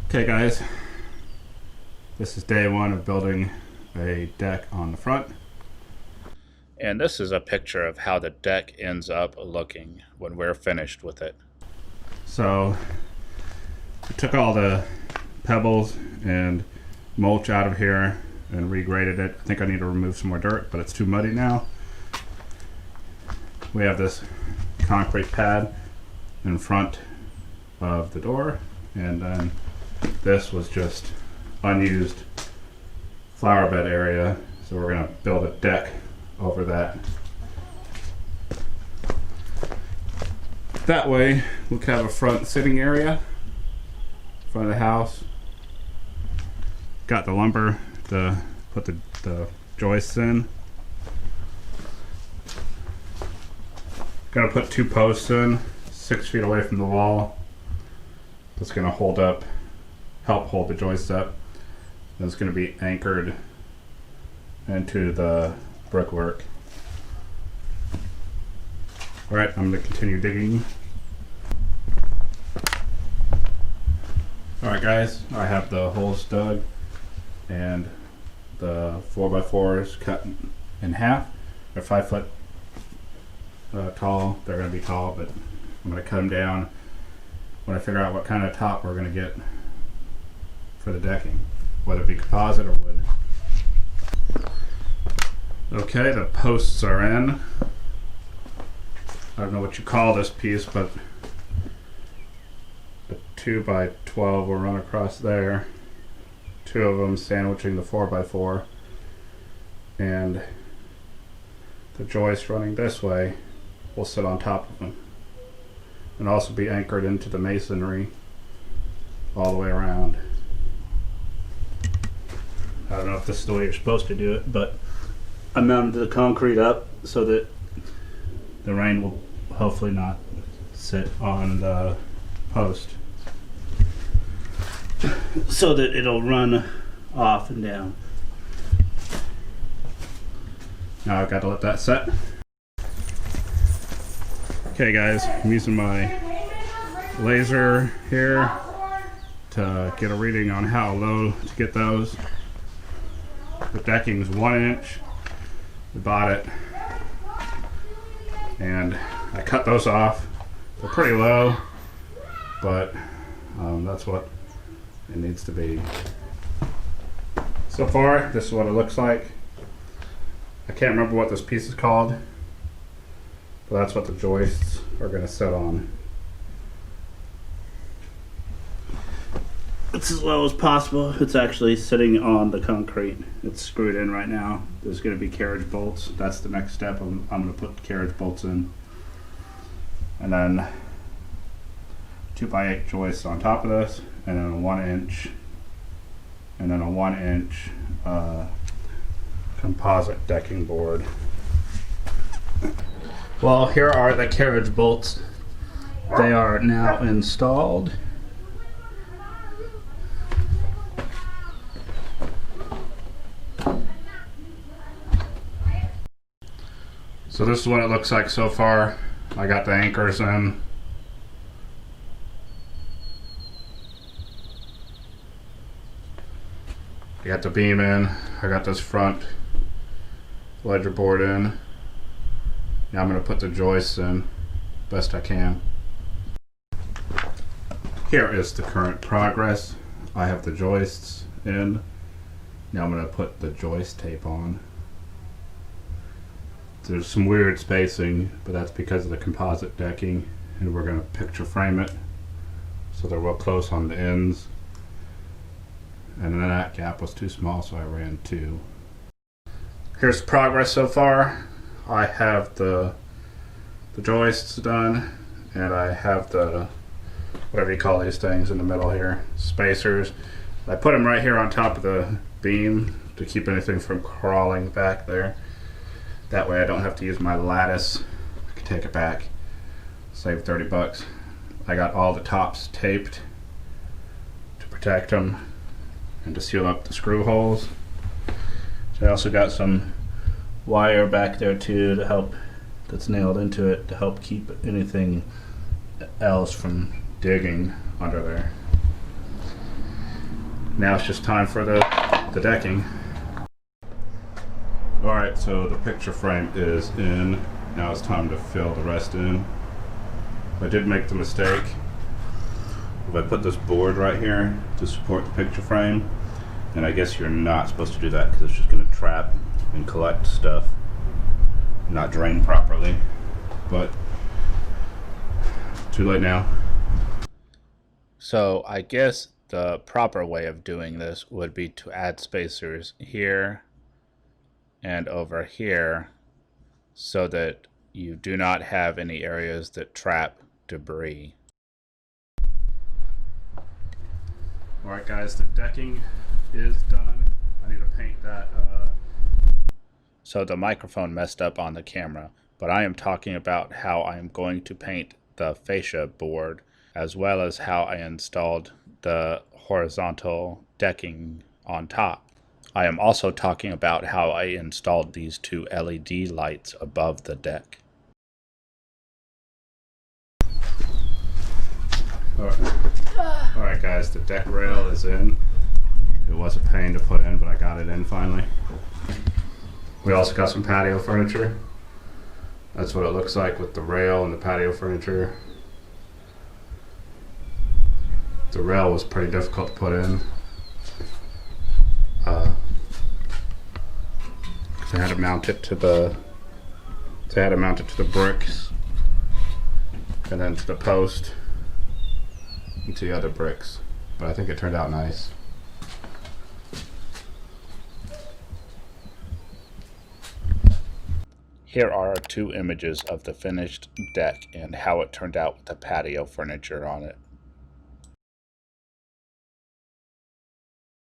Okay guys, this is day one of building a deck on the front. And this is a picture of how the deck ends up looking when we're finished with it. So I took all the pebbles and mulch out of here and regraded it. I think I need to remove some more dirt, but it's too muddy now. We have this concrete pad in front of the door, and then this was just unused flower bed area, so we're going to build a deck over that. That way we can have a front sitting area, front of the house. Got the lumber to put the joists in. Gonna put 2 posts in, 6 feet away from the wall. That's gonna help hold the joists up. And it's gonna be anchored into the brickwork. All right, I'm gonna continue digging. All right guys, I have the holes dug and the 4x4s cut in half. They're 5 foot tall. They're gonna be tall, but I'm gonna cut them down when I figure out what kind of top we're gonna get for the decking, whether it be composite or wood. Okay, the posts are in. I don't know what you call this piece, but a 2x12 will run across there. 2 of them sandwiching the 4x4, and the joist running this way will sit on top of them and also be anchored into the masonry all the way around. I don't know if this is the way you're supposed to do it, but I mounted the concrete up so that the rain will hopefully not sit on the post, so that it'll run off and down. Now I've got to let that set. Okay guys, I'm using my laser here to get a reading on how low to get those. The decking is 1 inch. We bought it and I cut those off. They're pretty low, but that's what it needs to be. So far, this is what it looks like. I can't remember what this piece is called, but that's what the joists are going to sit on. It's as low as possible. It's actually sitting on the concrete. It's screwed in right now. There's going to be carriage bolts. That's the next step. I'm going to put carriage bolts in. And then 2x8 joists on top of this, and then a 1 inch, and then a 1 inch composite decking board. Well, here are the carriage bolts. They are now installed. So this is what it looks like so far. I got the anchors in. I got the beam in. I got this front ledger board in. Now I'm going to put the joists in best I can. Here is the current progress. I have the joists in. Now I'm going to put the joist tape on. There's some weird spacing, but that's because of the composite decking, and we're going to picture frame it so they're real close on the ends. And then that gap was too small, so I ran 2. Here's the progress so far. I have the joists done, and I have the, whatever you call these things in the middle here, spacers. I put them right here on top of the beam to keep anything from crawling back there. That way I don't have to use my lattice. I can take it back, save 30 bucks. I got all the tops taped to protect them and to seal up the screw holes. So I also got some wire back there too to help, that's nailed into it to help keep anything else from digging under there. Now it's just time for the decking. Alright, so the picture frame is in. Now it's time to fill the rest in. I did make the mistake. If I put this board right here to support the picture frame, and I guess you're not supposed to do that because it's just going to trap and collect stuff, not drain properly, but too late now. So I guess the proper way of doing this would be to add spacers here and over here so that you do not have any areas that trap debris. Alright guys, the decking is done. I need to paint that. So the microphone messed up on the camera, but I am talking about how I am going to paint the fascia board as well as how I installed the horizontal decking on top. I am also talking about how I installed these two LED lights above the deck. Alright guys, the deck rail is in. It was a pain to put in, but I got it in finally. We also got some patio furniture. That's what it looks like with the rail and the patio furniture. The rail was pretty difficult to put in. I had to mount it to the bricks, and then to the post, and to the other bricks. But I think it turned out nice. Here are 2 images of the finished deck and how it turned out with the patio furniture on it.